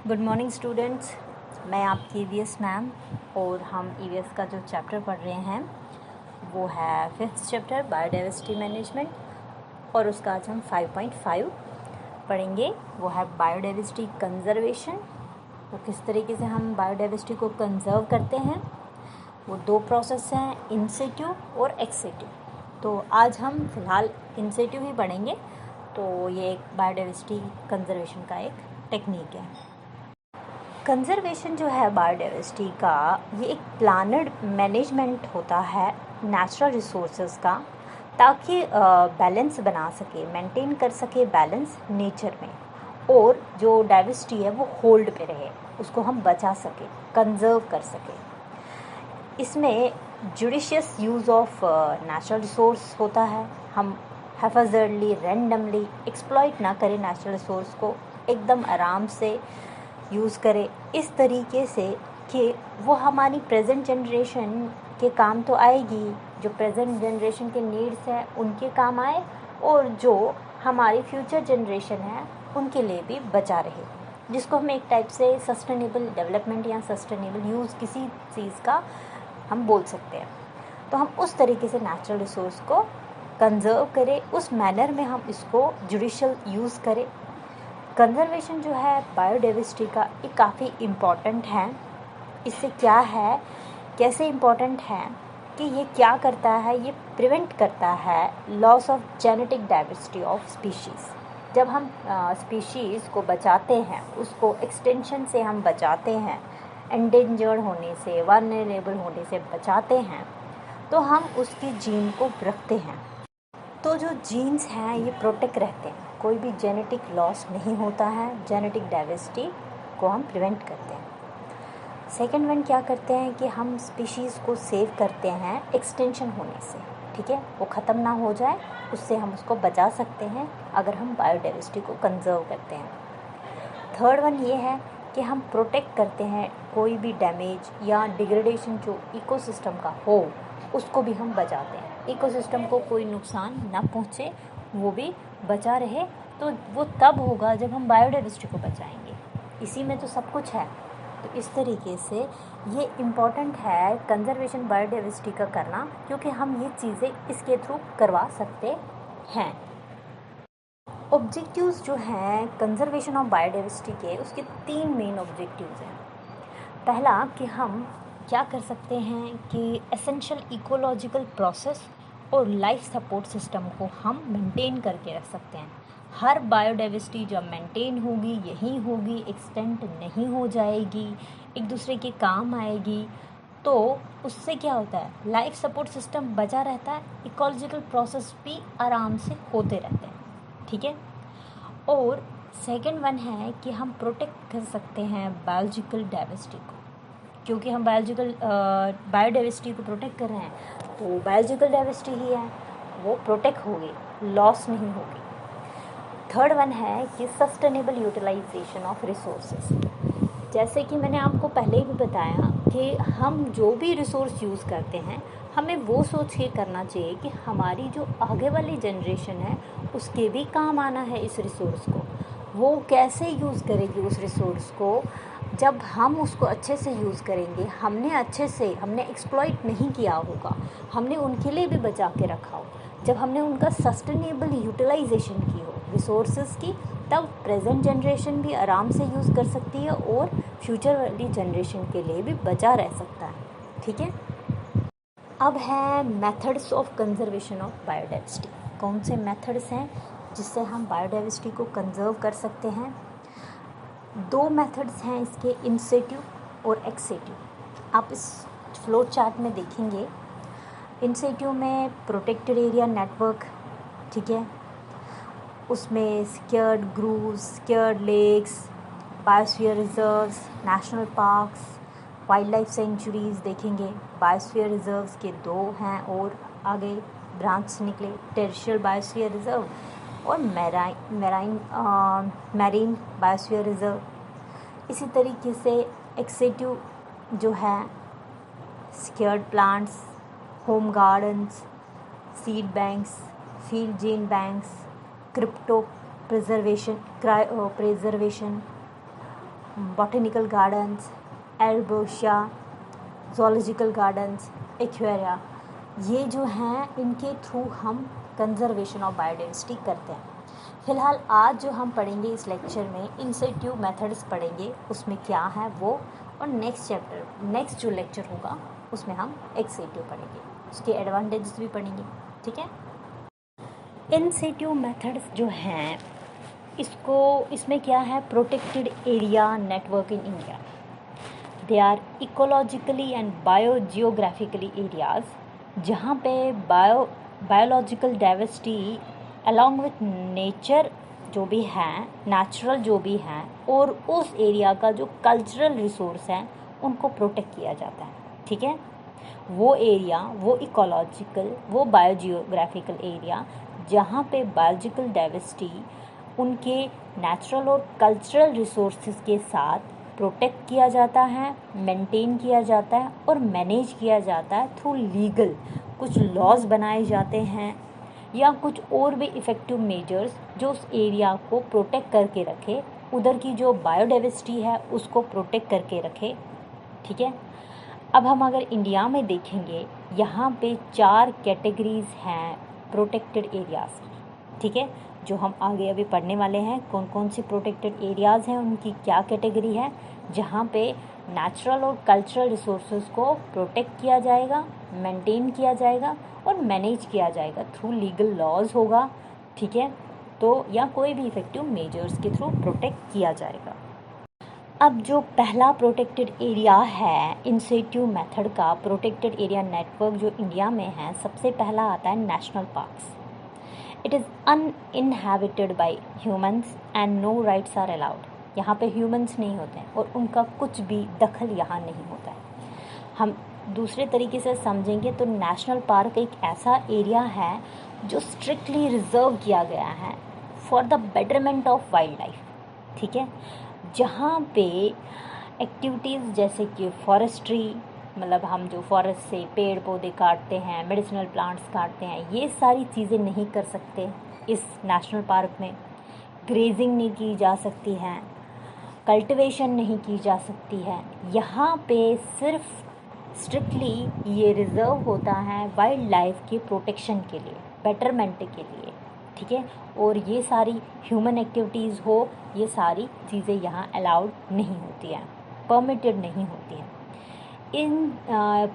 Good morning students. मैं आपकी EVS ma'am और हम ईवीएस का जो चैप्टर पढ़ रहे हैं वो है 5th चैप्टर बायोडाइवर्सिटी मैनेजमेंट और उसका आज हम 5.5 पढ़ेंगे। वो है बायोडाइवर्सिटी कंजर्वेशन। वो किस तरीके से हम बायोडाइवर्सिटी को कंजर्व करते हैं। वो दो प्रोसेस हैं, इन सिटू और एक्स सिटू। तो आज हम फ़िलहाल इन सिटू ही पढ़ेंगे। तो ये एक बायोडाइवर्सिटी कंजर्वेशन का एक टेक्निक है। कंजर्वेशन जो है बायोडाइवर्सिटी का, ये एक प्लानड मैनेजमेंट होता है नेचुरल रिसोर्सेज का, ताकि बैलेंस बना सके, मेंटेन कर सके बैलेंस नेचर में, और जो डाइवर्सिटी है वो होल्ड पे रहे, उसको हम बचा सके, कंजर्व कर सके। इसमें judicious use of natural resource होता है। हम हैफाजर्डली, रैंडमली एक्सप्लॉइट ना करें नेचुरल रिसोर्स को, एकदम आराम से यूज़ करें इस तरीके से कि वो हमारी प्रेजेंट जनरेशन के काम तो आएगी, जो प्रेजेंट जनरेशन के नीड्स हैं उनके काम आए, और जो हमारी फ्यूचर जनरेशन है उनके लिए भी बचा रहे, जिसको हम एक टाइप से सस्टेनेबल डेवलपमेंट या सस्टेनेबल यूज़ किसी चीज़ का हम बोल सकते हैं। तो हम उस तरीके से नेचुरल रिसोर्स को कंजर्व करें, उस मैनर में हम इसको जुडिशियल यूज़ करें। कंजर्वेशन जो है बायोडाइवर्सिटी का, ये काफ़ी इम्पॉर्टेंट है। इससे क्या है, कैसे इम्पॉर्टेंट है कि ये क्या करता है, ये प्रिवेंट करता है loss of genetic diversity of species. जब हम स्पीशीज़ को बचाते हैं, उसको एक्सटेंशन से हम बचाते हैं, एंडेंजर्ड होने से, वल्नरेबल होने से बचाते हैं, तो हम उसकी जीन को रखते हैं। तो जो जीन्स हैं ये प्रोटेक्ट रहते हैं, कोई भी जेनेटिक लॉस नहीं होता है, जेनेटिक डाइवर्सिटी को हम प्रिवेंट करते हैं। सेकेंड वन क्या करते हैं कि हम स्पीशीज़ को सेव करते हैं एक्सटेंशन होने से, ठीक है, वो ख़त्म ना हो जाए, उससे हम उसको बचा सकते हैं अगर हम बायोडाइवर्सिटी को कंजर्व करते हैं। थर्ड वन ये है कि हम प्रोटेक्ट करते हैं कोई भी डैमेज या डिग्रेडेशन जो इकोसिस्टम का हो, उसको भी हम बचाते हैं। इकोसिस्टम को कोई नुकसान ना पहुँचे, वो भी बचा रहे, तो वो तब होगा जब हम बायोडाइवर्सिटी को बचाएंगे। इसी में तो सब कुछ है। तो इस तरीके से ये इम्पॉर्टेंट है कंजर्वेशन बायोडाइवर्सिटी का करना, क्योंकि हम ये चीज़ें इसके थ्रू करवा सकते हैं। ऑब्जेक्टिव्स जो हैं कंजर्वेशन ऑफ बायोडाइवर्सिटी के, उसके 3 मेन ऑब्जेक्टिव्स हैं। पहला कि हम क्या कर सकते हैं कि एसेंशियल इकोलॉजिकल प्रोसेस और लाइफ सपोर्ट सिस्टम को हम मेंटेन करके रख सकते हैं। हर बायोडाइवर्सिटी जब मेंटेन होगी, यही होगी, एक्सटेंट नहीं हो जाएगी, एक दूसरे के काम आएगी, तो उससे क्या होता है, लाइफ सपोर्ट सिस्टम बचा रहता है, इकोलॉजिकल प्रोसेस भी आराम से होते रहते हैं, ठीक है। और सेकंड वन है कि हम प्रोटेक्ट कर सकते हैं बायोलॉजिकल डाइवर्सिटी को, क्योंकि हम बायोडाइवर्सिटी को प्रोटेक्ट कर रहे हैं, तो बायोलॉजिकल डाइवर्सिटी ही है, वो प्रोटेक्ट होगी, लॉस नहीं होगी। थर्ड वन है कि सस्टेनेबल यूटिलाइजेशन ऑफ रिसोर्सेज। जैसे कि मैंने आपको पहले ही भी बताया कि हम जो भी रिसोर्स यूज़ करते हैं, हमें वो सोच के करना चाहिए कि हमारी जो आगे वाली जनरेशन है उसके भी काम आना है इस रिसोर्स को। वो कैसे यूज़ करेगी उस रिसोर्स को, जब हम उसको अच्छे से यूज़ करेंगे, हमने एक्सप्लॉइट नहीं किया होगा, हमने उनके लिए भी बचा के रखा हो, जब हमने उनका सस्टेनेबल यूटिलाइजेशन की हो रिसोर्सेज की, तब प्रेजेंट जनरेशन भी आराम से यूज़ कर सकती है और फ्यूचर वाली जनरेशन के लिए भी बचा रह सकता है, ठीक है। अब है methods of conservation of biodiversity. कौन से मेथड्स हैं जिससे हम बायोडाइवर्सिटी को कंजर्व कर सकते हैं। 2 मेथड्स हैं इसके, इन सिटू और एक्स सिटू। आप इस फ्लो चार्ट में देखेंगे, इन सिटू में प्रोटेक्टेड एरिया नेटवर्क, ठीक है, उसमें sacred groves, sacred lakes, biosphere reserves, national parks, wildlife sanctuaries देखेंगे। बायोस्फीयर रिजर्व्स के 2 हैं और आगे ब्रांच निकले, टेरिशियल बायोस्फीयर रिजर्व और मैरीन बायोस्फीयर रिजर्व। इसी तरीके से एक्सेटिव जो है सिक्योर्ड plants, home gardens, seed banks, field gene banks, cryopreservation, botanical gardens, arboreta, zoological gardens, aquaria, ये जो हैं इनके थ्रू हम कंजर्वेशन ऑफ बायोडाइवर्सिटी करते हैं। फ़िलहाल आज जो हम पढ़ेंगे इस लेक्चर में इन सिटू मेथड्स पढ़ेंगे, उसमें क्या है वो, और नेक्स्ट जो लेक्चर होगा उसमें हम एक्स सिटू पढ़ेंगे, उसके एडवांटेजेस भी पढ़ेंगे। ठीक है, इन सिटू मेथड्स जो हैं इसमें क्या है, protected area network in India. They are ecologically and biogeographically areas जहाँ पे biological diversity along with nature जो भी हैं, नेचुरल जो भी हैं, और उस एरिया का जो कल्चरल रिसोर्स हैं उनको प्रोटेक्ट किया जाता है। ठीक है, वो एरिया, वो इकोलॉजिकल, वो बायोजियोग्राफिकल एरिया जहाँ पे बायोलॉजिकल डाइवर्सिटी उनके नेचुरल और कल्चरल रिसोर्सेज के साथ प्रोटेक्ट किया जाता है, मेंटेन किया जाता है और मैनेज किया जाता है थ्रू लीगल कुछ लॉज बनाए जाते हैं या कुछ और भी इफ़ेक्टिव मेजर्स जो उस एरिया को प्रोटेक्ट करके रखे, उधर की जो बायोडाइवर्सिटी है उसको प्रोटेक्ट करके रखे। ठीक है, अब हम अगर इंडिया में देखेंगे, यहाँ पे 4 कैटेगरीज हैं प्रोटेक्टेड एरियाज़ की। ठीक है, जो हम आगे अभी पढ़ने वाले हैं, कौन कौन सी प्रोटेक्टेड एरियाज़ हैं, उनकी क्या कैटेगरी है, जहाँ पे नेचुरल और कल्चरल रिसोर्सेज को प्रोटेक्ट किया जाएगा, मेंटेन किया जाएगा और मैनेज किया जाएगा थ्रू लीगल लॉज होगा। ठीक है, तो या कोई भी इफ़ेक्टिव मेजर्स के थ्रू प्रोटेक्ट किया जाएगा। अब जो पहला प्रोटेक्टेड एरिया है इन सिटू मेथड का प्रोटेक्टेड एरिया नेटवर्क जो इंडिया में है, सबसे पहला आता है national parks. It is uninhabited by humans and no rights are allowed. यहाँ पे ह्यूमंस नहीं होते हैं और उनका कुछ भी दखल यहाँ नहीं होता है। हम दूसरे तरीके से समझेंगे तो नेशनल पार्क एक ऐसा एरिया है जो स्ट्रिक्टली रिजर्व किया गया है for the betterment of wild life. ठीक है, जहाँ पे एक्टिविटीज़ जैसे कि फॉरेस्ट्री, मतलब हम जो फॉरेस्ट से पेड़ पौधे काटते हैं, मेडिसिनल प्लांट्स काटते हैं, ये सारी चीज़ें नहीं कर सकते इस नेशनल पार्क में। ग्रेजिंग नहीं की जा सकती है, कल्टीवेशन नहीं की जा सकती है। यहाँ पे सिर्फ स्ट्रिक्टली ये रिज़र्व होता है वाइल्ड लाइफ के प्रोटेक्शन के लिए, बेटरमेंट के लिए। ठीक है, और ये सारी ह्यूमन एक्टिविटीज़ हो, ये सारी चीज़ें यहाँ अलाउड नहीं होती हैं, परमिटेड नहीं होती हैं। इन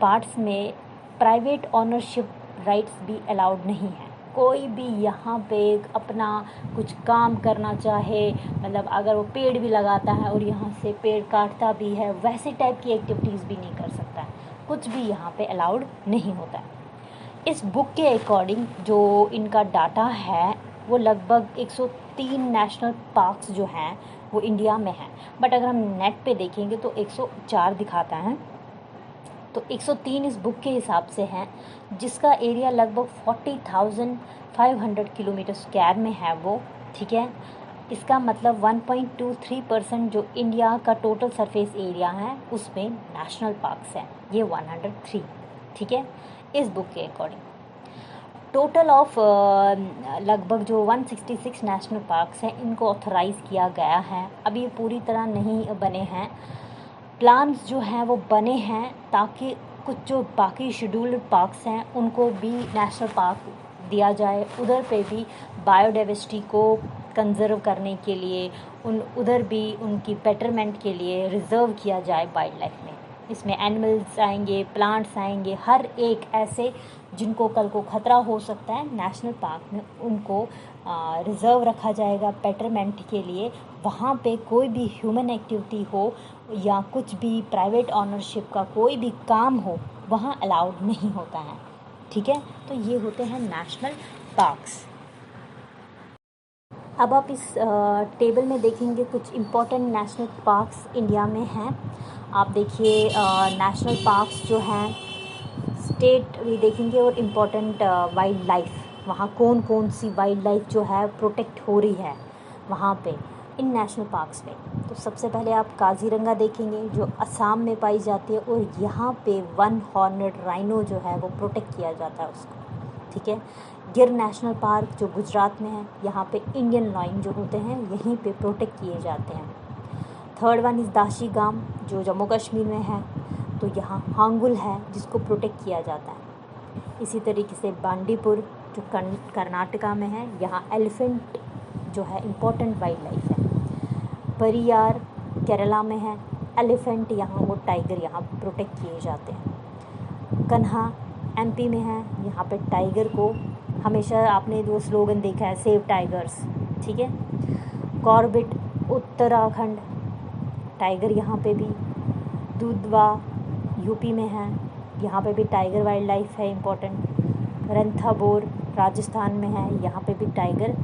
पार्ट्स में प्राइवेट ऑनरशिप राइट्स भी अलाउड नहीं है। कोई भी यहाँ पे अपना कुछ काम करना चाहे, मतलब अगर वो पेड़ भी लगाता है और यहाँ से पेड़ काटता भी है, वैसे टाइप की एक्टिविटीज़ भी नहीं कर सकता है, कुछ भी यहाँ पे अलाउड नहीं होता है। इस बुक के अकॉर्डिंग जो इनका डाटा है वो लगभग 103 नेशनल पार्क्स जो हैं वो इंडिया में हैं, बट अगर हम नेट पे देखेंगे तो 104 दिखाता है। तो 103 इस बुक के हिसाब से हैं, जिसका एरिया लगभग 40,500 किलोमीटर स्क्वायर में है वो। ठीक है, इसका मतलब 1.23% जो इंडिया का टोटल सरफेस एरिया है उसमें नेशनल पार्क्स हैं, ये 103। ठीक है, इस बुक के अकॉर्डिंग टोटल ऑफ लगभग जो 166 नेशनल पार्क्स हैं इनको ऑथराइज़ किया गया है। अभी ये पूरी तरह नहीं बने हैं, प्लान्स जो हैं वो बने हैं ताकि कुछ जो बाकी शेड्यूल्ड पार्क्स हैं उनको भी नेशनल पार्क दिया जाए, उधर पे भी बायोडाइवर्सिटी को कंजर्व करने के लिए उधर भी उनकी बेटरमेंट के लिए रिज़र्व किया जाए वाइल्ड लाइफ में। इसमें एनिमल्स आएंगे, प्लांट्स आएंगे, हर एक ऐसे जिनको कल को ख़तरा हो सकता है, नेशनल पार्क में उनको रिज़र्व रखा जाएगा बेटरमेंट के लिए। वहाँ पे कोई भी ह्यूमन एक्टिविटी हो या कुछ भी प्राइवेट ऑनरशिप का कोई भी काम हो वहाँ अलाउड नहीं होता है। ठीक है, तो ये होते हैं नेशनल पार्क्स। अब आप इस टेबल में देखेंगे कुछ इम्पोर्टेंट नेशनल पार्क्स इंडिया में हैं। आप देखिए नेशनल पार्क्स जो हैं स्टेट भी देखेंगे और इम्पोर्टेंट वाइल्ड लाइफ, वहाँ कौन कौन सी वाइल्ड लाइफ जो है प्रोटेक्ट हो रही है वहाँ पे इन नेशनल पार्क्स में। तो सबसे पहले आप काजीरंगा देखेंगे जो असम में पाई जाती है और यहाँ पे 1 हॉर्नड राइनो जो है वो प्रोटेक्ट किया जाता है उसको। ठीक है, गिर नेशनल पार्क जो गुजरात में है, यहाँ पे इंडियन लायन जो होते हैं यहीं पे प्रोटेक्ट किए जाते हैं। थर्ड वन इज़ दाशी गाम जो जम्मू कश्मीर में है, तो यहाँ हांगुल है जिसको प्रोटेक्ट किया जाता है। इसी तरीके से बांडीपुर जो कर्नाटका में है, यहाँ एलिफेंट जो है इम्पोर्टेंट वाइल्ड लाइफ है। परियार केरला में है, एलिफेंट यहाँ वो टाइगर यहाँ प्रोटेक्ट किए जाते हैं। कन्हा एमपी में है, यहाँ पे टाइगर को हमेशा आपने जो स्लोगन देखा है सेव टाइगर्स, ठीक है। कॉर्बेट उत्तराखंड, टाइगर यहाँ पे भी। दुधवा यूपी में है, यहाँ पे भी टाइगर वाइल्ड लाइफ है इम्पोर्टेंट। रणथंभौर राजस्थान में है, यहाँ पे भी टाइगर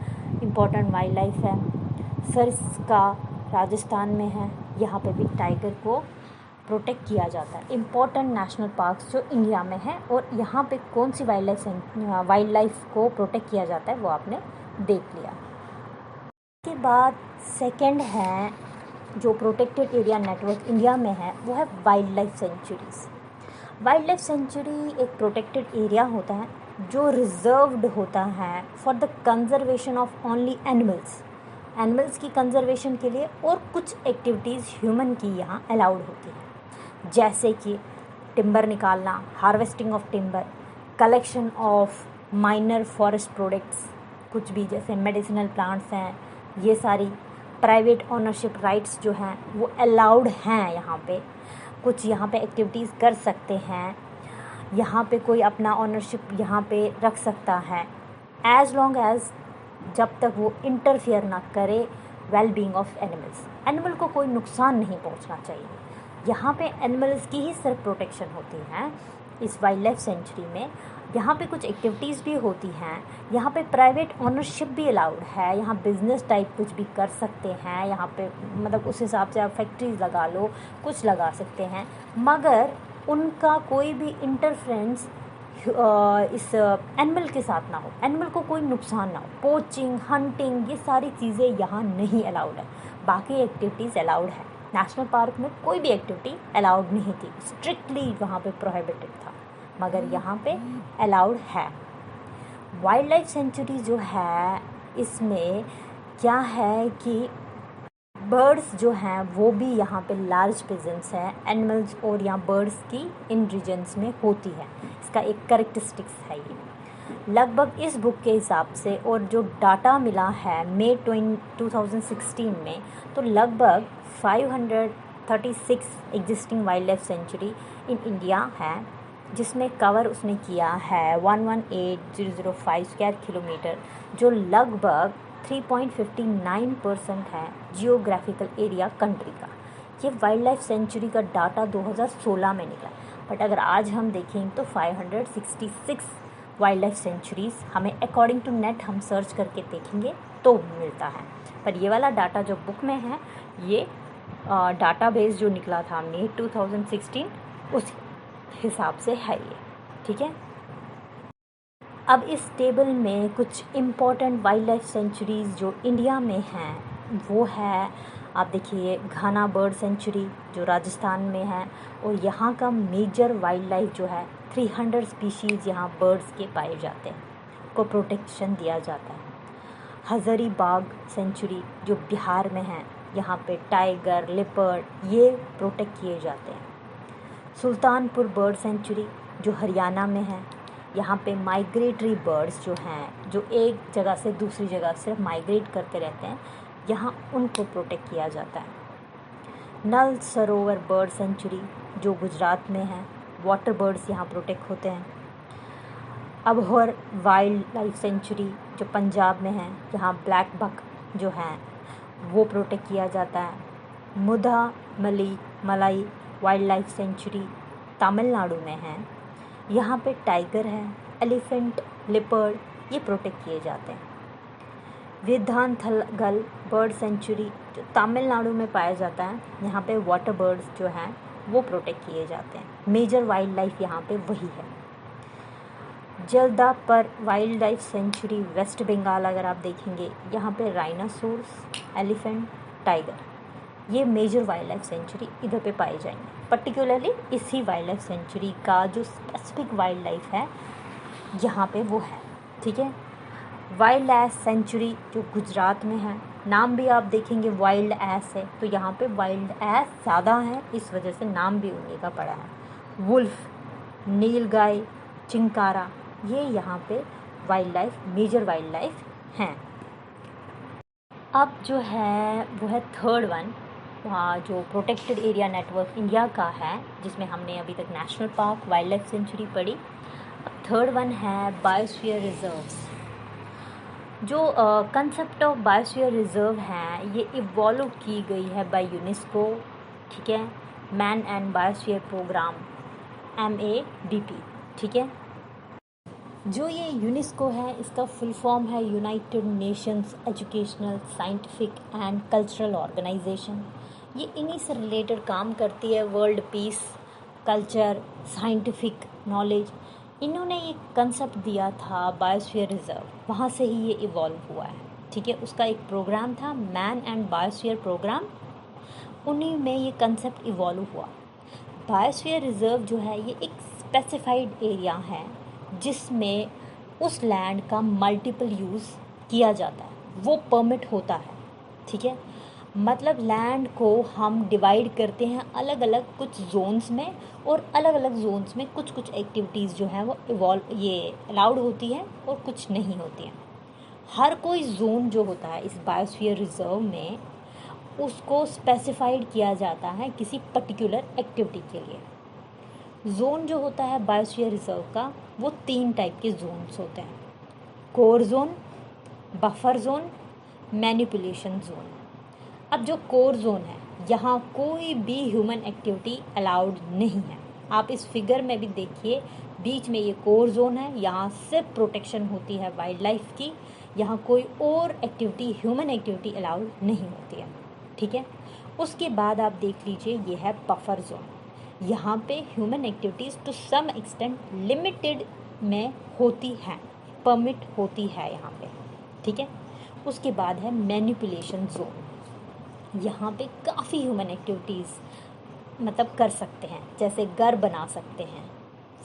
इम्पोर्टेंट वाइल्ड लाइफ है। सरिस्का राजस्थान में है, यहाँ पे भी टाइगर को प्रोटेक्ट किया जाता है। इम्पोर्टेंट नेशनल पार्क्स जो इंडिया में है और यहाँ पे कौन सी वाइल्ड लाइफ को प्रोटेक्ट किया जाता है वो आपने देख लिया। इसके बाद सेकंड है जो प्रोटेक्टेड एरिया नेटवर्क इंडिया में है वो है wild life centuries. Wild life sanctuary एक प्रोटेक्टेड एरिया होता है जो रिजर्व्ड होता है for the conservation of only animals की कंजर्वेशन के लिए, और कुछ एक्टिविटीज़ ह्यूमन की यहाँ अलाउड होती है, जैसे कि टिम्बर निकालना, harvesting of timber, collection of minor forest products, कुछ भी जैसे मेडिसिनल प्लांट्स हैं, ये सारी प्राइवेट ओनरशिप राइट्स जो हैं वो अलाउड हैं यहाँ पे। कुछ यहाँ पे एक्टिविटीज़ कर सकते हैं, यहाँ पे कोई अपना ओनरशिप यहाँ पे रख सकता है, एज लॉन्ग एज जब तक वो इंटरफेयर ना करे well being of animals. Animal को कोई नुकसान नहीं पहुँचना चाहिए। यहाँ पे एनिमल्स की ही सिर्फ प्रोटेक्शन होती है इस वाइल्ड लाइफ सेंचुरी में। यहाँ पे कुछ एक्टिविटीज़ भी होती हैं, यहाँ पे प्राइवेट ओनरशिप भी अलाउड है, यहाँ बिजनेस टाइप कुछ भी कर सकते हैं, यहाँ पे मतलब उस हिसाब से आप फैक्ट्रीज लगा लो, कुछ लगा सकते हैं, मगर उनका कोई भी इंटरफ्रेंस इस एनिमल के साथ ना हो, एनिमल को कोई नुकसान ना हो। पोचिंग, हंटिंग, ये सारी चीज़ें यहाँ नहीं अलाउड है। बाकी एक्टिविटीज़ अलाउड है। नेशनल पार्क में कोई भी एक्टिविटी अलाउड नहीं थी, स्ट्रिक्टली वहाँ पे प्रोहिबिटेड था, मगर यहाँ पे अलाउड है। वाइल्ड लाइफ सेंचुरी जो है इसमें क्या है कि बर्ड्स जो हैं वो भी यहाँ पे लार्ज प्रेजेंस है, एनिमल्स और यहाँ बर्ड्स की इन रीजन्स में होती है। इसका एक कैरेक्टरिस्टिक्स है ये। लगभग इस बुक के हिसाब से और जो डाटा मिला है मई 2016 में, तो लगभग 536 existing wild life sanctuary in India है, जिसमें कवर उसने किया है 118,005 स्क्वायर किलोमीटर, जो लगभग 3.59% है जियोग्राफिकल एरिया कंट्री का। ये वाइल्ड लाइफ सेंचुरी का डाटा 2016 में निकला, बट अगर आज हम देखें तो 566 वाइल्ड लाइफ सेंचुरीज़ हमें अकॉर्डिंग टू नेट हम सर्च करके देखेंगे तो मिलता है। पर ये वाला डाटा जो बुक में है, ये डाटाबेस जो निकला था मई 2016 उस हिसाब से है ये, ठीक है। अब इस टेबल में कुछ इम्पॉर्टेंट वाइल्ड लाइफ सेंचुरीज़ जो इंडिया में हैं वो है, आप देखिए, घाना बर्ड सेंचुरी जो राजस्थान में है, और यहाँ का मेजर वाइल्ड लाइफ जो है 300 स्पीशीज़ यहाँ बर्ड्स के पाए जाते हैं, को प्रोटेक्शन दिया जाता है। हज़ारीबाग सेंचुरी जो बिहार में है, यहाँ पे टाइगर, लेपर्ड ये प्रोटेक्ट किए जाते हैं। सुल्तानपुर बर्ड सेंचुरी जो हरियाणा में है, यहाँ पे माइग्रेटरी बर्ड्स जो हैं, जो एक जगह से दूसरी जगह सिर्फ माइग्रेट करते रहते हैं, यहाँ उनको प्रोटेक्ट किया जाता है। नल सरोवर बर्ड सेंचुरी जो गुजरात में है, वाटर बर्ड्स यहाँ प्रोटेक्ट होते हैं। अबोहर वाइल्ड लाइफ सेंचुरी जो पंजाब में है, यहाँ ब्लैक बक जो हैं वो प्रोटेक्ट किया जाता है। मुदा मलाई वाइल्ड लाइफ सेंचुरी तमिलनाडु में है, यहाँ पे टाइगर है, एलिफेंट, लेपर्ड ये प्रोटेक्ट किए जाते हैं। विधानथलगल बर्ड सेंचुरी जो तमिलनाडु में पाया जाता है, यहाँ पे वाटर बर्ड्स जो हैं वो प्रोटेक्ट किए जाते हैं। मेजर वाइल्ड लाइफ यहाँ पे वही है। Jaldapara wild life sanctuary West Bengal अगर आप देखेंगे, यहाँ पे राइनासोर्स, एलिफेंट, टाइगर ये मेजर वाइल्ड लाइफ सेंचुरी इधर पे पाए जाएंगे। पर्टिकुलरली इसी वाइल्ड लाइफ सेंचुरी का जो स्पेसिफिक वाइल्ड लाइफ है यहाँ पे वो है, ठीक है। वाइल्ड लाइफ सेंचुरी जो गुजरात में है, नाम भी आप देखेंगे वाइल्ड एस है, तो यहाँ पे वाइल्ड एस ज़्यादा है, इस वजह से नाम भी उन्हीं का पड़ा है। वुल्फ, नीलगाय, चिंकारा, ये यहाँ पे wild life, major wild life हैं। अब जो है वो है थर्ड वन, जो प्रोटेक्टेड एरिया नेटवर्क इंडिया का है, जिसमें हमने अभी तक national park, wild life sanctuary पढ़ी। अब थर्ड वन है बायोस्फीयर रिजर्व्स। जो कंसेप्ट ऑफ बायोस्फीयर रिजर्व है ये इवॉल्व की गई है बाय यूनेस्को, ठीक है, man and biosphere programme MABP, ठीक है। जो ये यूनेस्को है इसका फुल फॉर्म है United Nations Educational, Scientific and Cultural Organisation. ये इन्हीं से रिलेटेड काम करती है, world peace, culture, scientific knowledge. इन्होंने ये कंसेप्ट दिया था बायोस्फीयर रिजर्व, वहाँ से ही ये इवॉल्व हुआ है, ठीक है। उसका एक प्रोग्राम था मैन एंड बायोस्फीयर प्रोग्राम, उन्हीं में ये कंसेप्ट इवॉल्व हुआ। बायोस्फीयर रिजर्व जो है ये एक स्पेसिफाइड एरिया है जिसमें उस लैंड का मल्टीपल यूज़ किया जाता है, वो परमिट होता है, ठीक है। मतलब लैंड को हम डिवाइड करते हैं अलग अलग कुछ जोन्स में, और अलग अलग जोन्स में कुछ कुछ एक्टिविटीज़ जो हैं वो ये अलाउड होती हैं और कुछ नहीं होती हैं। हर कोई जोन जो होता है इस बायोस्फीयर रिजर्व में, उसको स्पेसिफाइड किया जाता है किसी पर्टिकुलर एक्टिविटी के लिए। जोन जो होता है बायोस्फीयर रिजर्व का, वो 3 टाइप के जोन्स होते हैं, core zone, buffer zone, manipulation zone. अब जो कोर जोन है यहाँ कोई भी ह्यूमन एक्टिविटी अलाउड नहीं है। आप इस फिगर में भी देखिए, बीच में ये कोर जोन है, यहाँ सिर्फ प्रोटेक्शन होती है वाइल्ड लाइफ की, यहाँ कोई और एक्टिविटी, ह्यूमन एक्टिविटी अलाउड नहीं होती है, ठीक है। उसके बाद आप देख लीजिए ये है बफर जोन, यहाँ पे human activities to some extent limited में होती हैं, परमिट होती है यहाँ पे, ठीक है। उसके बाद है मैनिपुलेशन जोन, यहाँ पे काफ़ी ह्यूमन एक्टिविटीज़ मतलब कर सकते हैं, जैसे घर बना सकते हैं,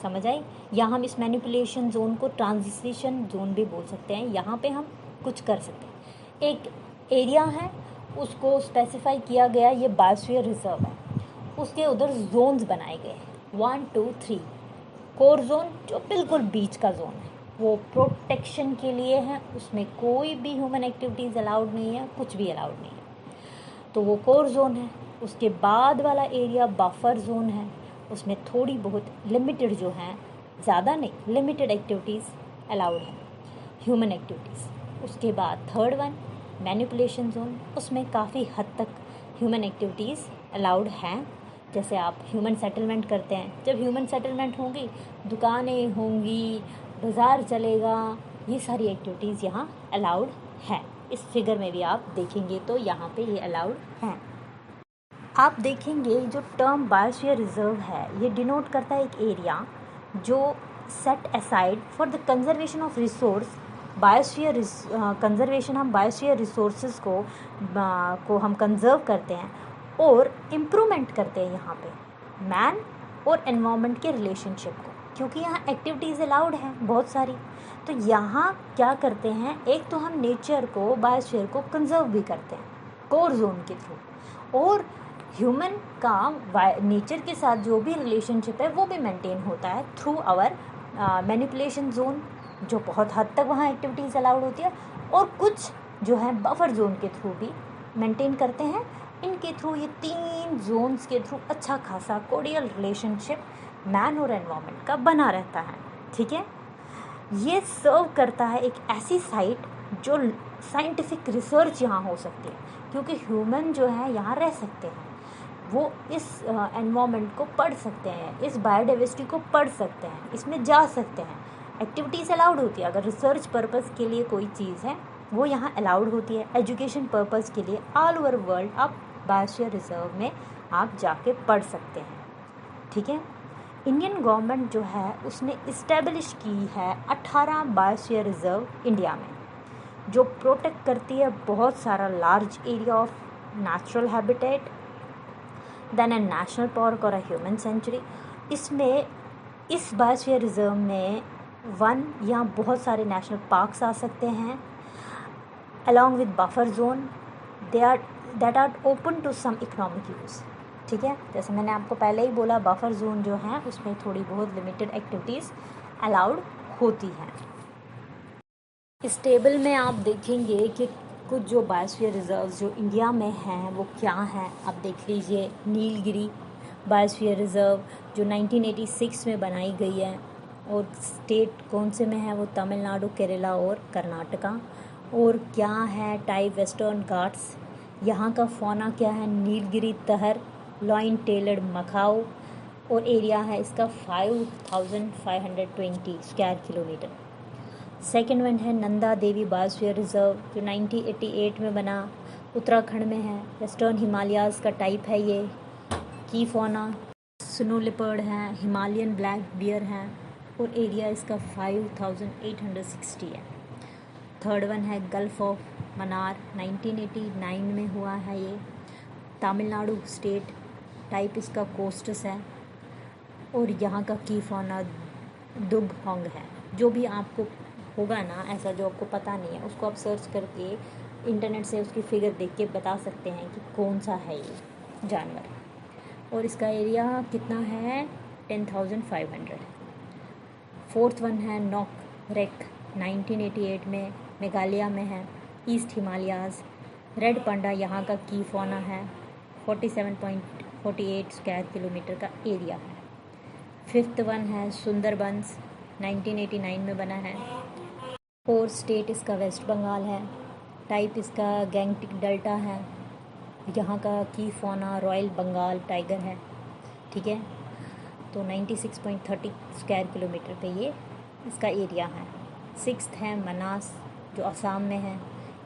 समझ आई। यहाँ हम इस मैनिपुलेशन जोन को ट्रांजिशन जोन भी बोल सकते हैं, यहाँ पे हम कुछ कर सकते हैं। एक एरिया है उसको स्पेसिफाई किया गया, ये बायोस्फीयर रिजर्व है, उसके उधर जोन्स बनाए गए 1, 2, 3। कोर जोन जो बिल्कुल बीच का जोन है, वो प्रोटेक्शन के लिए है, उसमें कोई भी ह्यूमन एक्टिविटीज़ अलाउड नहीं है, कुछ भी अलाउड नहीं है, तो वो कोर जोन है। उसके बाद वाला एरिया बफर जोन है, उसमें थोड़ी बहुत लिमिटेड जो हैं, ज़्यादा नहीं, लिमिटेड एक्टिविटीज़ अलाउड है, ह्यूमन एक्टिविटीज़। उसके बाद थर्ड वन मैनिपुलेशन जोन, उसमें काफ़ी हद तक ह्यूमन एक्टिविटीज़ अलाउड हैं, जैसे आप ह्यूमन सेटलमेंट करते हैं, जब ह्यूमन सेटलमेंट होंगी, दुकानें होंगी, बाज़ार चलेगा, ये सारी एक्टिविटीज़ यहाँ अलाउड हैं। इस फिगर में भी आप देखेंगे तो यहाँ पे ये अलाउड हैं। आप देखेंगे जो टर्म बायोस्फीयर रिजर्व है ये डिनोट करता है एक एरिया जो set aside for the conservation of resource. Biosphere conservation, हम बायोस्फीयर रिसोर्सेज को हम कंजर्व करते हैं और इम्प्रूवमेंट करते हैं यहाँ पे मैन और एनवायरनमेंट के रिलेशनशिप को, क्योंकि यहाँ एक्टिविटीज़ अलाउड हैं बहुत सारी। तो यहाँ क्या करते हैं, एक तो हम नेचर को, बायोस्फीयर को कंजर्व भी करते हैं कोर जोन के थ्रू, और ह्यूमन का नेचर के साथ जो भी रिलेशनशिप है वो भी मेंटेन होता है थ्रू आवर मैनिपुलेशन जोन, जो बहुत हद तक वहाँ एक्टिविटीज़ अलाउड होती है, और कुछ जो है बफर जोन के थ्रू भी मेंटेन करते हैं। इनके थ्रू, ये 3 जोन्स के थ्रू अच्छा खासा कोर्डियल रिलेशनशिप मैन और एनवायरनमेंट का बना रहता है, ठीक है। ये सर्व करता है एक ऐसी साइट जो साइंटिफिक रिसर्च यहाँ हो सकती है, क्योंकि ह्यूमन जो है यहाँ रह सकते हैं, वो इस एनवायरनमेंट को पढ़ सकते हैं, इस बायोडाइवर्सिटी को पढ़ सकते हैं, इसमें जा सकते हैं, एक्टिविटीज़ अलाउड होती है। अगर रिसर्च पर्पज़ के लिए कोई चीज़ है वो यहाँ अलाउड होती है, एजुकेशन पर्पज़ के लिए ऑल ओवर वर्ल्ड आप बायोस्फीयर रिजर्व में आप जाके पढ़ सकते हैं, ठीक है। इंडियन गवर्नमेंट जो है उसने इस्टेब्लिश की है 18 बायोस्फीयर रिजर्व इंडिया में, जो प्रोटेक्ट करती है बहुत सारा large area of natural habitat than a national park और अ ह्यूमन सेंचुरी। इसमें इस बायोस्फीयर रिजर्व में यहाँ बहुत सारे नेशनल पार्क्स आ सकते हैं along with buffer zone, that are open to some economic use. ठीक है, जैसे मैंने आपको पहले ही बोला, बफर जोन जो है उसमें थोड़ी बहुत लिमिटेड एक्टिविटीज़ अलाउड होती हैं। इस टेबल में आप देखेंगे कि कुछ जो बायोस्फीयर रिजर्व्स जो इंडिया में हैं वो क्या हैं। आप देख लीजिए, नीलगिरी बायोस्फीयर रिज़र्व जो 1986 में बनाई गई है, और स्टेट कौन से में है वो तमिलनाडु, केरला और कर्नाटका। और क्या है टाइप वेस्टर्न घाट्स, यहाँ का फौना क्या है, नीलगिरी तहर, लॉइन टेलर्ड मकाओ, और एरिया है इसका 5520 स्क्वायर किलोमीटर। सेकेंड वन है नंदा देवी बायोस्फीयर रिज़र्व जो 1988 में बना, उत्तराखंड में है, वेस्टर्न हिमालयाज़ का टाइप है ये। की फौना स्नो लिपर्ड है, हिमालयन ब्लैक बियर है, और एरिया इसका 5860 है। थर्ड वन है गल्फ ऑफ मन्नार, 1989 में हुआ है ये, तमिलनाडु स्टेट, टाइप इसका कोस्टस है, और यहाँ का की फौना दुगहोंग है। जो भी आपको होगा ना ऐसा जो आपको पता नहीं है, उसको आप सर्च करके इंटरनेट से उसकी फिगर देख के बता सकते हैं कि कौन सा है ये जानवर। और इसका एरिया कितना है, 10,500। फोर्थ वन है नॉक रेक, 1988 में मेघालय में है, ईस्ट हिमालयाज़। रेड पांडा यहाँ का की फौना है, 47.48 स्क्वायर किलोमीटर का एरिया है। फिफ्थ वन है सुंदरबंस, 1989 में बना है, और स्टेट इसका वेस्ट बंगाल है, टाइप इसका गैंगटिक डेल्टा है, यहाँ का की फौना रॉयल बंगाल टाइगर है। ठीक है, तो 96.30 स्क्वायर किलोमीटर पे ये इसका एरिया है। सिक्स्थ है मनास जो असम में है,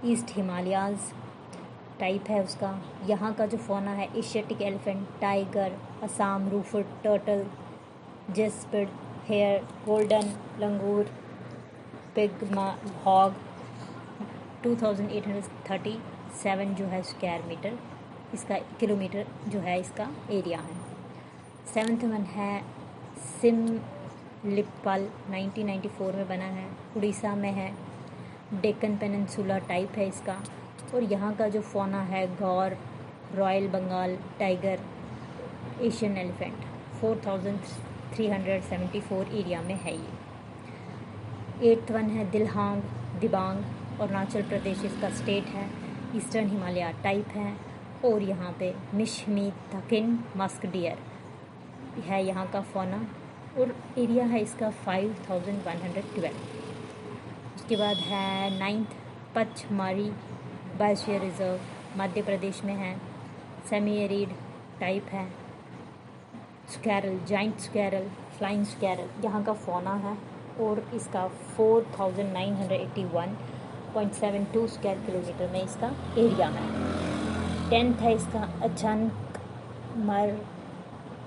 ईस्ट हिमालयाज़ टाइप है उसका। यहाँ का जो फौना है Asiatic elephant, tiger, Assam roofed, turtle, hispid, hare, golden langur, pig, hog. 2837 जो है स्क्वायर मीटर इसका किलोमीटर जो है इसका एरिया है। सेवन्थ वन है सिमलिपाल, 1994 में बना है, उड़ीसा में है, डेक्कन पेनिनसुला टाइप है इसका। और यहाँ का जो फौना है gaur, royal Bengal tiger, Asian elephant, 4374 area में है ये। एट्थ वन है दिल्हांग दिबांग, अरुणाचल प्रदेश इसका स्टेट है, ईस्टर्न हिमालय टाइप है, और यहाँ पे मिशमी थकिन मस्क डियर है यहाँ का फौना, और एरिया है इसका 5112। उसके बाद है नाइन्थ पचमारी बायोस्फीयर रिज़र्व, मध्य प्रदेश में है, सेमी एरिड टाइप है, स्क्वैरल, जाइंट स्क्वैरल, फ्लाइंग स्क्वैरल यहाँ का फौना है, और इसका 4981.72 स्क्वायर किलोमीटर में इसका एरिया है। टेंथ है इसका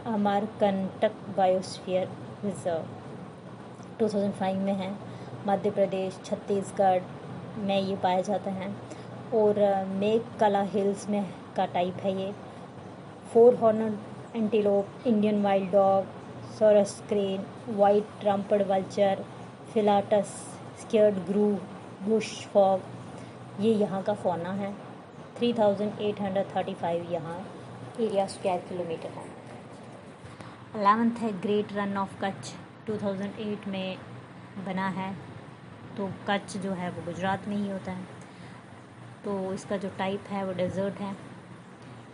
अमरकंटक बायोस्फीयर रिज़र्व, 2005 में है, मध्य प्रदेश छत्तीसगढ़ में ये पाया जाता है, और मेघकला हिल्स में का टाइप है ये। 4 horned antelope, Indian wild dog, sarus crane, white rumped vulture, फिलाटस, स्केर्ड ग्रू, बुश फॉग, ये यहाँ का फौना है। 3835 यहाँ एरिया स्क्वायर किलोमीटर है। 11th है ग्रेट रन ऑफ कच्छ, 2008 में बना है, तो कच्छ जो है वो गुजरात में ही होता है, तो इसका जो टाइप है वो डेजर्ट है।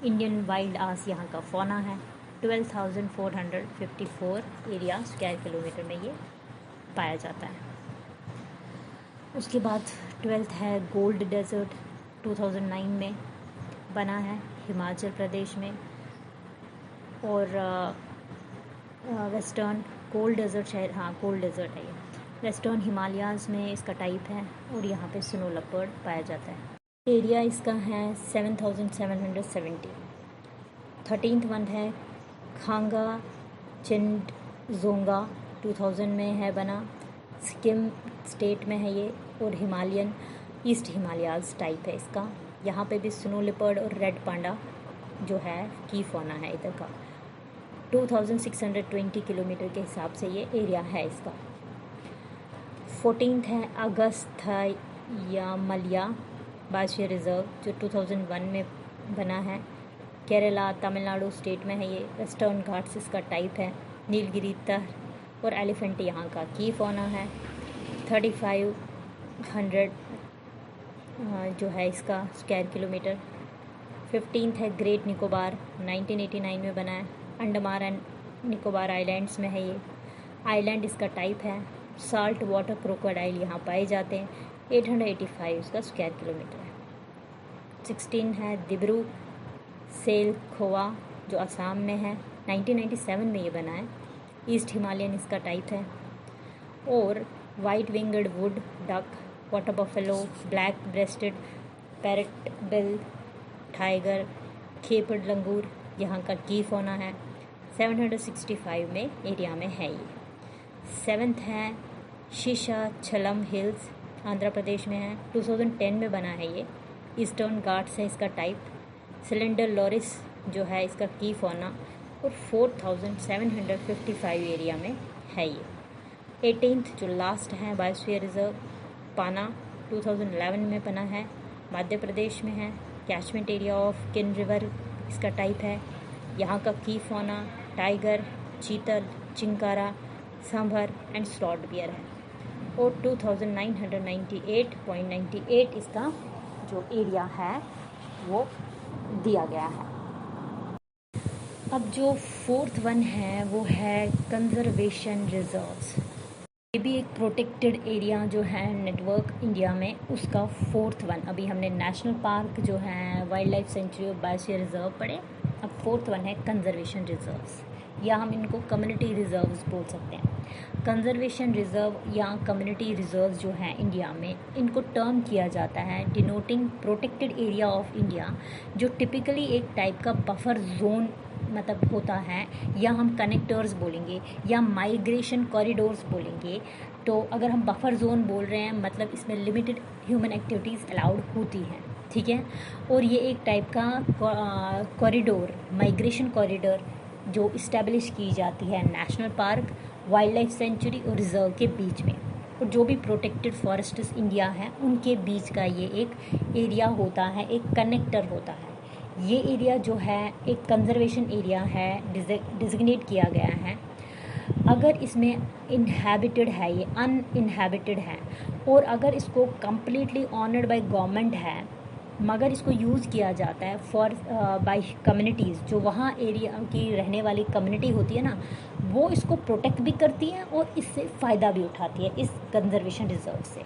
इंडियन वाइल्ड आस यहाँ का फौना है। 12,454 एरिया स्क्वायर किलोमीटर में ये पाया जाता है। उसके बाद 12th है गोल्ड डेजर्ट, 2009 में बना है, हिमाचल प्रदेश में, और वेस्टर्न कोल्ड डेजर्ट शहर, हाँ कोल्ड डेजर्ट है ये, वेस्टर्न हिमालयाज़ में इसका टाइप है, और यहाँ पे स्नो लेपर्ड पाया जाता है। एरिया इसका है 7770। 13th वन है खांगा चिंडजोंगा, 2000 में है बना, सिक्किम स्टेट में है ये, और हिमालयन ईस्ट हिमालयाज़ टाइप है इसका। यहाँ पे भी स्नो लिपर्ड और रेड पांडा जो है की फौना है इधर का। 2620 किलोमीटर के हिसाब से ये एरिया है इसका। 14th है अगस्थया मलिया, बायोस्फीयर रिजर्व जो 2001 में बना है। केरला तमिलनाडु स्टेट में है ये। वेस्टर्न घाट्स इसका टाइप है। नीलगिरी तह और एलिफेंट यहाँ का की फौना है। 3500 जो है इसका स्क्वायर किलोमीटर। 15th है ग्रेट निकोबार, 1989 में बना है। अंडमान एंड निकोबार आइलैंड्स में है ये। आइलैंड इसका टाइप है। साल्ट वाटर क्रोकोडाइल यहाँ पाए जाते हैं। 885 इसका स्क्वायर किलोमीटर है। 16 है दिब्रू सेल खोवा जो असम में है। 1997 में ये बना है। ईस्ट हिमालयन इसका टाइप है। और white winged wood duck, water buffalo, black breasted parrot bill tiger, capped langur यहाँ का की फौना है। 765 में एरिया में है ये। 7th है शीशा छलम हिल्स, आंध्र प्रदेश में है। 2010 में बना है ये। ईस्टर्न घाट्स है इसका टाइप। सिलेंडर लॉरिस जो है इसका की फौना और 4755 एरिया में है ये। 18th जो लास्ट है बायोस्फीयर रिजर्व पाना, 2011 में बना है। मध्य प्रदेश में है। Catchment area of Ken river इसका टाइप है। यहाँ का की फौना टाइगर, चीतल, चिंकारा, सांभर एंड स्लॉट बियर है। और 2998.98 इसका जो एरिया है वो दिया गया है। अब जो 4th वन है वो है कंजर्वेशन रिजर्व्स। ये भी एक प्रोटेक्टेड एरिया जो है नेटवर्क इंडिया में, उसका 4th वन। अभी हमने नेशनल पार्क जो है, वाइल्ड लाइफ सेंचुरी और बायोस्फीयर रिजर्व पढ़े। अब 4th वन है कंजर्वेशन रिजर्व्स, या हम इनको कम्युनिटी रिजर्व्स बोल सकते हैं। कंजर्वेशन रिजर्व या कम्युनिटी रिजर्व जो है इंडिया में, इनको टर्म किया जाता है denoting protected area of India, जो टिपिकली एक टाइप का बफर जोन मतलब होता है, या हम कनेक्टर्स बोलेंगे या माइग्रेशन कॉरिडोर्स बोलेंगे। तो अगर हम बफर जोन बोल रहे हैं मतलब इसमें लिमिटेड ह्यूमन एक्टिविटीज़ अलाउड होती हैं, ठीक है। और ये एक टाइप का कॉरिडोर, माइग्रेशन कॉरिडोर जो इस्टेब्लिश की जाती है national park, wild life sanctuary और रिजर्व के बीच में। और जो भी प्रोटेक्टेड फॉरेस्ट्स इंडिया हैं उनके बीच का ये एक एरिया होता है, एक कनेक्टर होता है। ये एरिया जो है एक कंजर्वेशन एरिया है, डिजिग्नेट किया गया है। अगर इसमें इनहैबिटेड है, ये अनइनहैबिटेड है, और अगर इसको कम्प्लीटली ऑनर्ड बाय गवर्नमेंट है, मगर इसको यूज़ किया जाता है फॉर बाय कम्युनिटीज़, जो वहाँ एरिया की रहने वाली कम्युनिटी होती है ना, वो इसको प्रोटेक्ट भी करती है और इससे फ़ायदा भी उठाती है इस कंजर्वेशन रिजर्व से।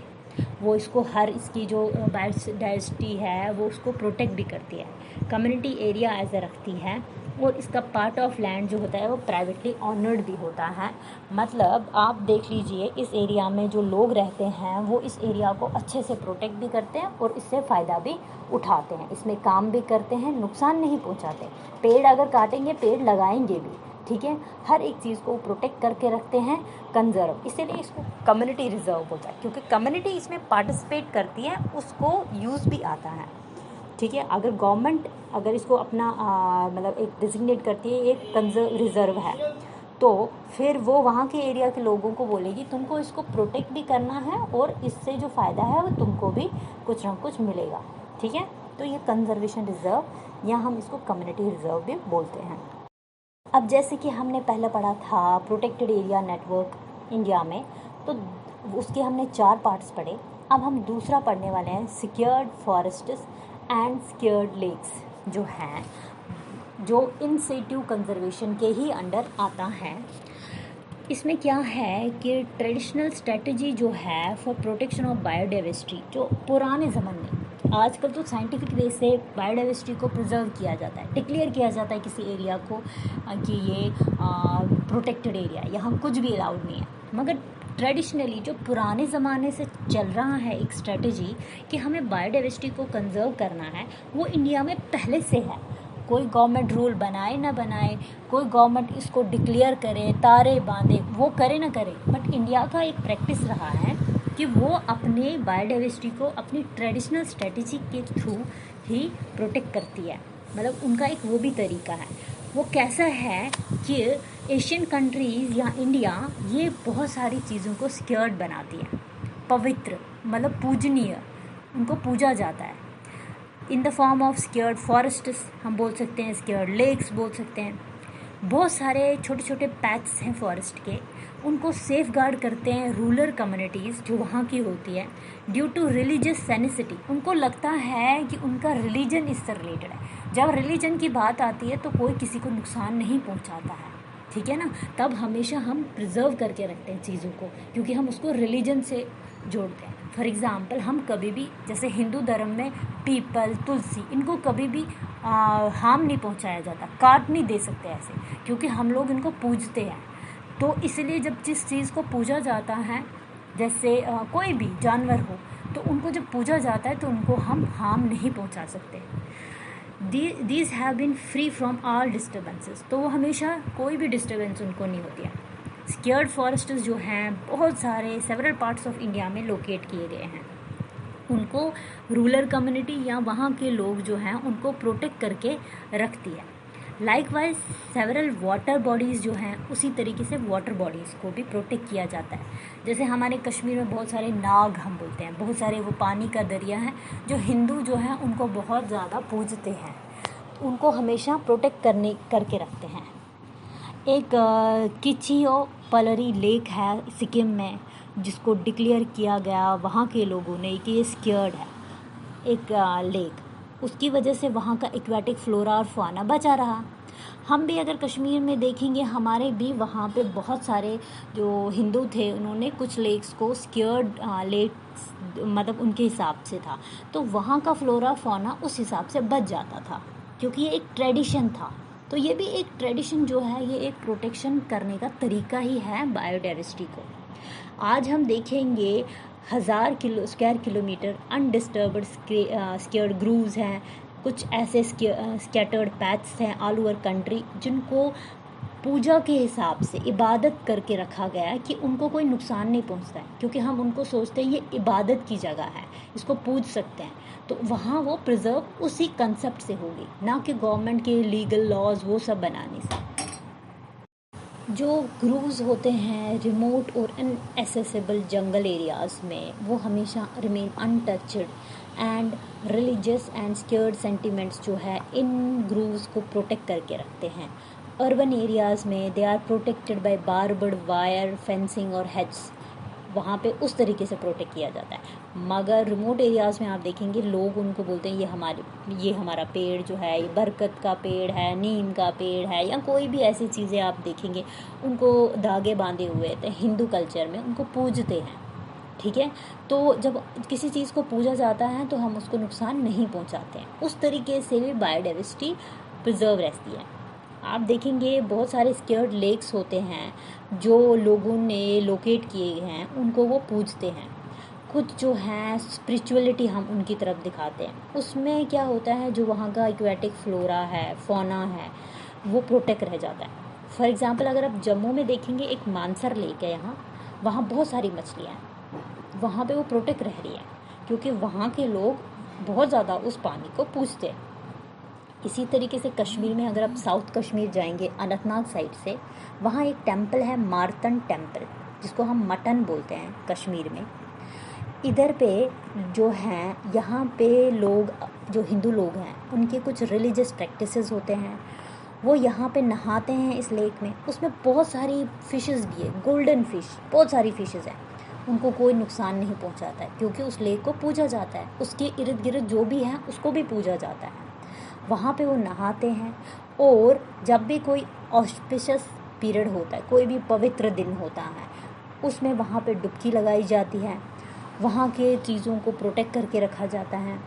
वो इसको हर इसकी जो बायोडाइवर्सिटी है वो उसको प्रोटेक्ट भी करती है, कम्युनिटी एरिया एज ए रखती है। और इसका पार्ट ऑफ लैंड जो होता है वो प्राइवेटली ऑनर्ड भी होता है। मतलब आप देख लीजिए, इस एरिया में जो लोग रहते हैं वो इस एरिया को अच्छे से प्रोटेक्ट भी करते हैं और इससे फ़ायदा भी उठाते हैं, इसमें काम भी करते हैं, नुकसान नहीं पहुंचाते। पेड़ अगर काटेंगे, पेड़ लगाएंगे भी, ठीक है। हर एक चीज़ को प्रोटेक्ट करके रखते हैं, कंजर्व। इसीलिए इसको कम्युनिटी रिजर्व बोलता है, क्योंकि कम्युनिटी इसमें पार्टिसिपेट करती है, उसको यूज़ भी आता है, ठीक है। अगर गवर्नमेंट अगर इसको अपना मतलब एक डिजिग्नेट करती है, एक कंजर्व रिजर्व है, तो फिर वो वहाँ के एरिया के लोगों को बोलेगी तुमको इसको प्रोटेक्ट भी करना है और इससे जो फ़ायदा है वो तुमको भी कुछ ना कुछ मिलेगा, ठीक है। तो ये कंजर्वेशन रिजर्व, या हम इसको कम्युनिटी रिजर्व भी बोलते हैं। अब जैसे कि हमने पहले पढ़ा था प्रोटेक्टेड एरिया नेटवर्क इंडिया में, तो उसके हमने 4 पार्ट्स पढ़े। अब हम दूसरा पढ़ने वाले हैं sacred forests and sacred lakes, जो हैं जो इन सिटू कंजर्वेशन के ही अंडर आता है। इसमें क्या है कि ट्रेडिशनल स्ट्रेटजी जो है फॉर प्रोटेक्शन ऑफ बायोडाइवर्सिटी, जो पुराने ज़माने में, आजकल तो साइंटिफिक वे से बायोडाइवर्सिटी को प्रिजर्व किया जाता है, डिक्लेयर किया जाता है किसी एरिया को कि ये प्रोटेक्टेड एरिया, यहाँ कुछ भी अलाउड नहीं है। मगर ट्रेडिशनली जो पुराने ज़माने से चल रहा है एक स्ट्रेटजी कि हमें बायोडाइवर्सिटी को कंजर्व करना है, वो इंडिया में पहले से है। कोई गवर्नमेंट रूल बनाए ना बनाए, कोई गवर्नमेंट इसको डिक्लेयर करे, तारे बांधे, वो करे ना करे, बट इंडिया का एक प्रैक्टिस रहा है कि वो अपने बायोडाइवर्सिटी को अपनी ट्रेडिशनल स्ट्रेटजी के थ्रू ही प्रोटेक्ट करती है। मतलब उनका एक वो भी तरीका है। वो कैसा है कि एशियन कंट्रीज़ या इंडिया ये बहुत सारी चीज़ों को सिक्योर्ड बनाती है, पवित्र मतलब पूजनीय, उनको पूजा जाता है, in the form of स्क्योर्ड forests हम बोल सकते हैं, स्क्योर्ड लेक्स बोल सकते हैं। बहुत सारे छोटे छोटे पैचेस हैं फॉरेस्ट के, उनको सेफ गार्ड करते हैं रूरल कम्युनिटीज़ जो वहाँ की होती है, ड्यू टू रिलीजियस सेनिसिटी। उनको लगता है कि उनका रिलीजन इससे रिलेटेड है। जब रिलीजन की बात आती है तो कोई किसी को नुकसान नहीं पहुँचाता है, ठीक है ना। तब हमेशा हम प्रिजर्व करके रखते हैं चीज़ों को, क्योंकि हम उसको रिलीजन से जोड़ते हैं। फॉर एग्ज़ाम्पल, हम कभी भी, जैसे हिंदू धर्म में पीपल, तुलसी, इनको कभी भी हार्म नहीं पहुंचाया जाता, काट नहीं दे सकते ऐसे, क्योंकि हम लोग इनको पूजते हैं। तो इसलिए जब जिस चीज़ को पूजा जाता है, जैसे कोई भी जानवर हो, तो उनको जब पूजा जाता है तो उनको हम हार्म नहीं पहुंचा सकते। These have been free from all disturbances, तो वो हमेशा कोई भी डिस्टर्बेंस उनको नहीं होती है। स्क्योर्ड फॉरेस्ट्स जो हैं बहुत सारे सेवरल पार्ट्स ऑफ इंडिया में लोकेट किए गए हैं। उनको रूरल कम्युनिटी या वहाँ के लोग जो हैं उनको प्रोटेक्ट करके रखती है। लाइकवाइज सेवरल वाटर बॉडीज़ जो हैं, उसी तरीके से वाटर बॉडीज़ को भी प्रोटेक्ट किया जाता है। जैसे हमारे कश्मीर में बहुत सारे नाग हम बोलते हैं, बहुत सारे वो पानी का दरिया है जो हिंदू जो हैं उनको बहुत ज़्यादा पूजते हैं, उनको हमेशा प्रोटेक्ट करके रखते हैं। एक किचियो पलरी लेक है सिक्किम में, जिसको डिक्लेयर किया गया वहाँ के लोगों ने कि ये स्क्योर्ड है एक लेक। उसकी वजह से वहाँ का एक्वेटिक फ्लोरा और फाना बचा रहा। हम भी अगर कश्मीर में देखेंगे, हमारे भी वहाँ पे बहुत सारे जो हिंदू थे उन्होंने कुछ लेक्स को स्क्योर्ड लेक्स मतलब उनके हिसाब से था, तो वहाँ का फ्लोरा फाना उस हिसाब से बच जाता था, क्योंकि ये एक ट्रेडिशन था। तो ये भी एक ट्रेडिशन जो है, ये एक प्रोटेक्शन करने का तरीका ही है बायोडाइवर्सिटी को। आज हम देखेंगे 1000 square kilometre undisturbed sacred groves हैं, कुछ ऐसे स्कैटर्ड पैचेस हैं ऑल ओवर कंट्री, जिनको पूजा के हिसाब से इबादत करके रखा गया है कि उनको कोई नुकसान नहीं पहुंचता है, क्योंकि हम उनको सोचते हैं ये इबादत की जगह है, इसको पूज सकते हैं। तो वहाँ वो प्रिजर्व उसी कंसेप्ट से होगी, ना कि गवर्नमेंट के लीगल लॉज वो सब बनाने से। जो ग्रूव्स होते हैं रिमोट और इनएसेसिबल जंगल एरियाज़ में, वो हमेशा remain अनटचड and religious and स्क्योर्ड sentiments जो है इन ग्रूव्स को प्रोटेक्ट करके रखते हैं। अर्बन एरियाज़ में they are protected by barbed wire fencing और हेड्स, वहाँ पे उस तरीके से प्रोटेक्ट किया जाता है। मगर रिमोट एरियाज़ में आप देखेंगे लोग उनको बोलते हैं ये हमारा पेड़ जो है, ये बरगद का पेड़ है, नीम का पेड़ है, या कोई भी ऐसी चीज़ें आप देखेंगे उनको धागे बांधे हुए थे। हिंदू कल्चर में उनको पूजते हैं, ठीक है। तो जब किसी चीज़ को पूजा जाता है तो हम उसको नुकसान नहीं पहुँचाते हैं। उस तरीके से भी बायोडाइवर्सिटी प्रिजर्व रहती है। आप देखेंगे बहुत सारे स्क्योर्ड लेक्स होते हैं जो लोगों ने लोकेट किए हैं, उनको वो पूजते हैं। कुछ जो है स्पिरिचुअलिटी हम उनकी तरफ दिखाते हैं। उसमें क्या होता है, जो वहाँ का एक्वेटिक फ्लोरा है, फौना है, वो प्रोटेक्ट रह जाता है। फॉर एग्ज़ाम्पल, अगर आप जम्मू में देखेंगे एक मानसर लेक है, वहाँ बहुत सारी मछलियाँ हैं, वहाँ पे वो प्रोटेक्ट रह रही है, क्योंकि वहाँ के लोग बहुत ज़्यादा उस पानी को पूजते हैं। इसी तरीके से कश्मीर में अगर आप साउथ कश्मीर जाएंगे अनंतनाग साइड से, वहाँ एक टेम्पल है मार्तन टेम्पल, जिसको हम मटन बोलते हैं कश्मीर में। इधर पे जो हैं, यहाँ पे लोग जो हिंदू लोग हैं उनके कुछ रिलीजियस प्रैक्टिसेस होते हैं। वो यहाँ पे नहाते हैं इस लेक में। उसमें बहुत सारी फ़िशेस भी है, गोल्डन फ़िश, बहुत सारी फ़िशेस हैं। उनको कोई नुकसान नहीं पहुँचाता है, क्योंकि उस लेक को पूजा जाता है। उसके इर्द गिर्द जो भी है उसको भी पूजा जाता है। वहाँ पे वो नहाते हैं, और जब भी कोई ऑस्पिशियस पीरियड होता है, कोई भी पवित्र दिन होता है, उसमें वहाँ पे डुबकी लगाई जाती है। वहाँ के चीज़ों को प्रोटेक्ट करके रखा जाता है।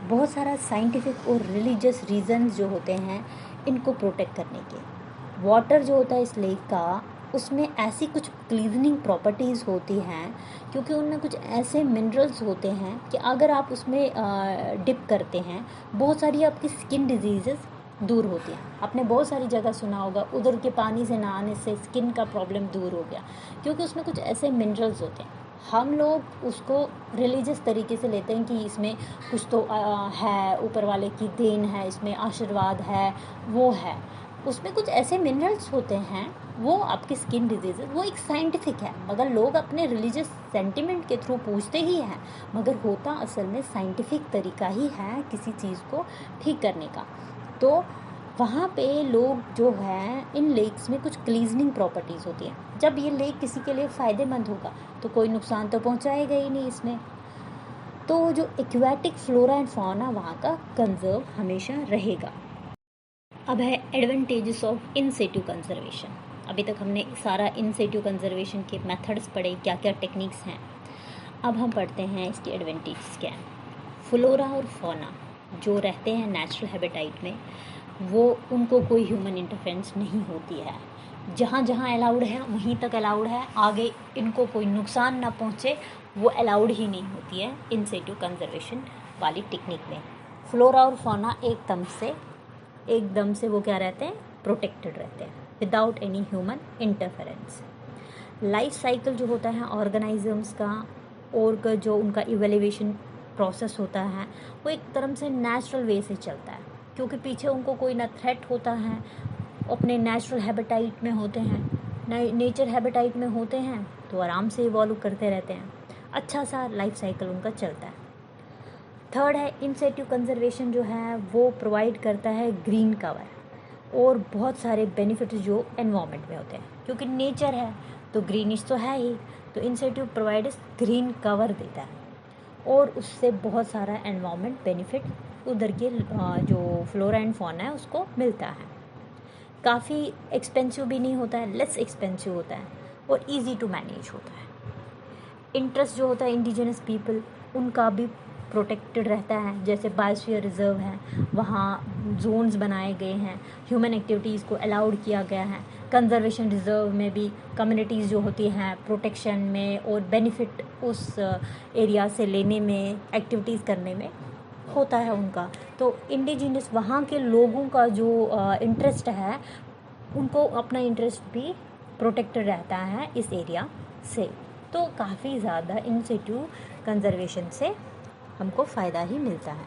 बहुत सारा साइंटिफिक और रिलीजियस रीज़न्स जो होते हैं इनको प्रोटेक्ट करने के। वाटर जो होता है इस लेक का, उसमें ऐसी कुछ क्लीनिंग प्रॉपर्टीज़ होती हैं, क्योंकि उनमें कुछ ऐसे मिनरल्स होते हैं कि अगर आप उसमें डिप करते हैं, बहुत सारी आपकी स्किन डिजीज़ेस दूर होती हैं। आपने बहुत सारी जगह सुना होगा उधर के पानी से नहाने से स्किन का प्रॉब्लम दूर हो गया, क्योंकि उसमें कुछ ऐसे मिनरल्स होते हैं। हम लोग उसको रिलीजियस तरीके से लेते हैं कि इसमें कुछ तो है, ऊपर वाले की देन है, इसमें आशीर्वाद है, वो है। उसमें कुछ ऐसे मिनरल्स होते हैं, वो आपकी स्किन डिजीज़, वो एक साइंटिफिक है, मगर लोग अपने रिलीजियस सेंटिमेंट के थ्रू पूछते ही हैं, मगर होता असल में साइंटिफिक तरीका ही है किसी चीज़ को ठीक करने का। तो वहाँ पे लोग जो हैं, इन लेक्स में कुछ क्लीजनिंग प्रॉपर्टीज़ होती हैं। जब ये लेक किसी के लिए फ़ायदेमंद होगा तो कोई नुकसान तो पहुँचाएगा ही नहीं इसमें, तो जो एक्वेटिक फ्लोरा एंड फौना वहाँ का कंजर्व हमेशा रहेगा। अब है advantages of in Situ conservation. अभी तक हमने सारा इन सिटू कंजर्वेशन के मेथड्स पढ़े, क्या क्या टेक्निक्स हैं। अब हम पढ़ते हैं इसके एडवांटेजेस क्या हैं। फ्लोरा और फौना जो रहते हैं नेचुरल हैबिटेट में, वो उनको कोई ह्यूमन इंटरफेरेंस नहीं होती है। जहाँ जहाँ अलाउड है वहीं तक अलाउड है, आगे इनको कोई नुकसान ना पहुँचे वो अलाउड ही नहीं होती है इन सिटू कंजर्वेशन वाली टेक्निक में। फ्लोरा और फौना एकदम से वो क्या रहते हैं, प्रोटेक्टेड रहते हैं without any human interference. Life cycle जो होता है ऑर्गेनिजम्स का और का जो उनका इवैल्यूएशन प्रोसेस होता है, वो एक तरह से नेचुरल वे से चलता है, क्योंकि पीछे उनको कोई ना थ्रेट होता है, अपने नेचुरल हैबिटेट में होते हैं, नेचर हैबिटेट में होते हैं, तो आराम से इवॉल्व करते रहते हैं, अच्छा सा लाइफ साइकिल उनका चलता है। थर्ड है इन सिटू कंजर्वेशन जो है वो प्रोवाइड करता है ग्रीन कवर और बहुत सारे बेनिफिट्स जो एनवायरनमेंट में होते हैं, क्योंकि नेचर है तो ग्रीनिश तो है ही, तो इन सिटू प्रोवाइड्स ग्रीन कवर देता है और उससे बहुत सारा एनवायरनमेंट बेनिफिट उधर के जो फ्लोरा एंड फौना है उसको मिलता है। काफ़ी एक्सपेंसिव भी नहीं होता है, लेस एक्सपेंसिव होता है और इजी टू मैनेज होता है। इंटरेस्ट जो होता है इंडिजिनस पीपल उनका भी प्रोटेक्टेड रहता है, जैसे बायोस्फीयर रिजर्व है, वहाँ जोन्स बनाए गए हैं, ह्यूमन एक्टिविटीज़ को अलाउड किया गया है। कंजर्वेशन रिजर्व में भी कम्युनिटीज़ जो होती हैं प्रोटेक्शन में और बेनिफिट उस एरिया से लेने में, एक्टिविटीज़ करने में होता है उनका। तो इंडिजिनस वहाँ के लोगों का जो इंटरेस्ट है, उनको अपना इंटरेस्ट भी प्रोटेक्टेड रहता है इस एरिया से। तो काफ़ी ज़्यादा इन सिटू कंजर्वेशन से हमको फ़ायदा ही मिलता है।